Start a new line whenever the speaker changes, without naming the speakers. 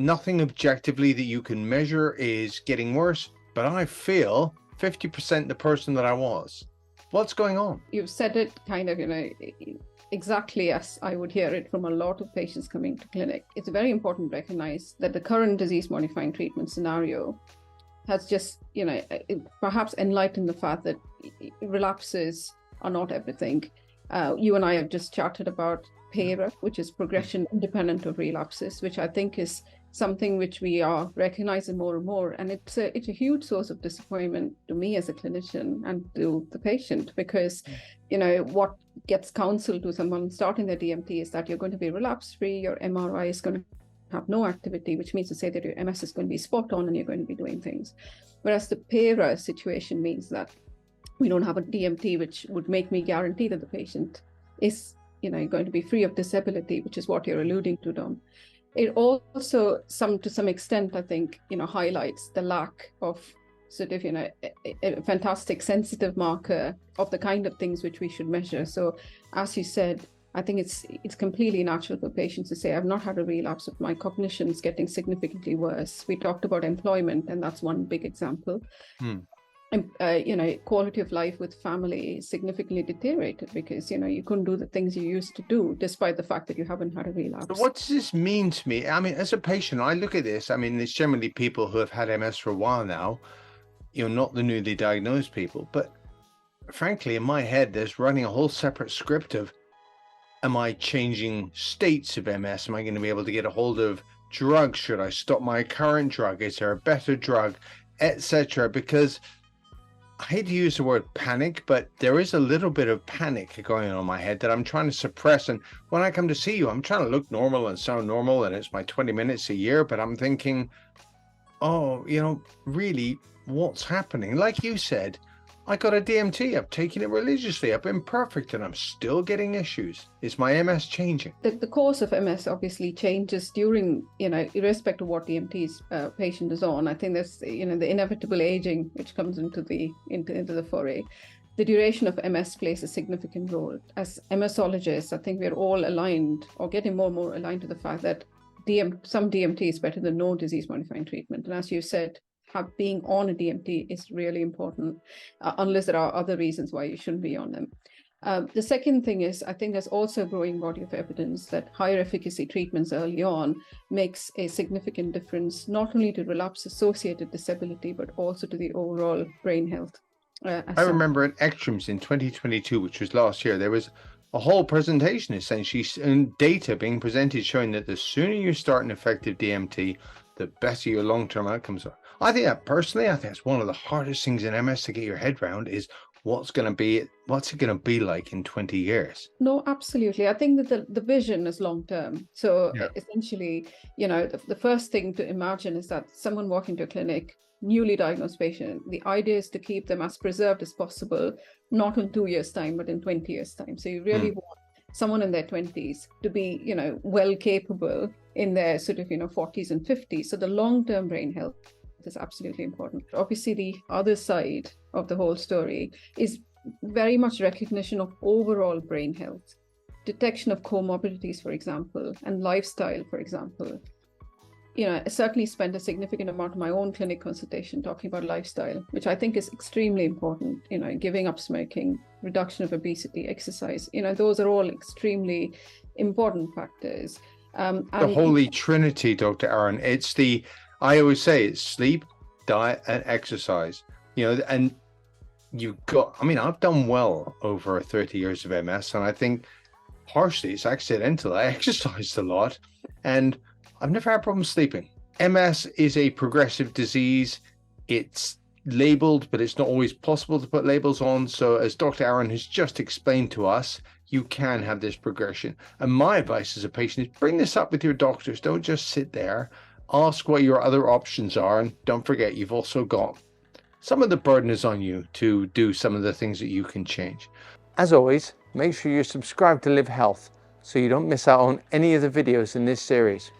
Nothing objectively that you can measure is getting worse, but I feel 50% the person that I was. What's going on?
You've said it kind of, exactly as I would hear it from a lot of patients coming to clinic. It's very important to recognize that the current disease-modifying treatment scenario has just, perhaps enlightened the fact that relapses are not everything. You and I have just chatted about PERA, which is progression independent of relapses, which I think is something which we are recognizing more and more. And it's a huge source of disappointment to me as a clinician and to the patient, because, what gets counseled to someone starting their DMT is that you're going to be relapse-free, your MRI is going to have no activity, which means to say that your MS is going to be spot on and you're going to be doing things. Whereas the PERA situation means that we don't have a DMT which would make me guarantee that the patient is, going to be free of disability, which is what you're alluding to, Dom. It also, to some extent, I think, highlights the lack of sort of, a fantastic sensitive marker of the kind of things which we should measure. So, as you said, I think it's completely natural for patients to say, I've not had a relapse, but my cognition is getting significantly worse. We talked about employment, and that's one big example. Quality of life with family is significantly deteriorated because, you couldn't do the things you used to do, despite the fact that you haven't had a relapse.
So what does this mean to me? I mean, as a patient, I look at this. I mean, there's generally people who have had MS for a while now, not the newly diagnosed people. But frankly, in my head, there's running a whole separate script of, am I changing states of MS? Am I going to be able to get a hold of drugs? Should I stop my current drug? Is there a better drug, etc.? Because I hate to use the word panic, but there is a little bit of panic going on in my head that I'm trying to suppress. And when I come to see you, I'm trying to look normal and sound normal, and it's my 20 minutes a year, but I'm thinking, oh, really, what's happening? Like you said, I got a DMT. I've taken it religiously. I've been perfect, and I'm still getting issues. Is my MS changing?
The course of MS obviously changes during, irrespective of what DMT's patient is on. I think there's, the inevitable aging which comes into the foray. The duration of MS plays a significant role. As MSologists, I think we're all aligned, or getting more and more aligned to the fact that some DMT is better than no disease-modifying treatment. And as you said, being on a DMT is really important, unless there are other reasons why you shouldn't be on them. The second thing is, I think there's also a growing body of evidence that higher efficacy treatments early on makes a significant difference, not only to relapse-associated disability, but also to the overall brain health.
I remember at ECTRIMS in 2022, which was last year, there was a whole presentation essentially and data being presented showing that the sooner you start an effective DMT, the better your long-term outcomes are. I think it's one of the hardest things in MS to get your head around is what's it going to be like in 20 years?
No, absolutely. I think that the vision is long-term. So essentially, the first thing to imagine is that someone walking to a clinic, newly diagnosed patient, the idea is to keep them as preserved as possible, not in 2 years' time, but in 20 years' time. So you really want someone in their 20s to be, well capable in their sort of, 40s and 50s. So the long-term brain health is absolutely important. Obviously, the other side of the whole story is very much recognition of overall brain health, detection of comorbidities, for example, and lifestyle, for example. I certainly spend a significant amount of my own clinic consultation talking about lifestyle, which I think is extremely important. Giving up smoking, reduction of obesity, exercise, those are all extremely important factors.
The holy trinity, Dr. Aaron. I always say it's sleep, diet, and exercise. And I've done well over 30 years of MS, and I think partially it's accidental. I exercised a lot, and I've never had problems sleeping. MS is a progressive disease. It's labeled, but it's not always possible to put labels on. So as Dr. Aaron has just explained to us, you can have this progression. And my advice as a patient is bring this up with your doctors. Don't just sit there. Ask what your other options are. And don't forget, you've also got some of the burden is on you to do some of the things that you can change.
As always, make sure you subscribe to Live Health so you don't miss out on any of the videos in this series.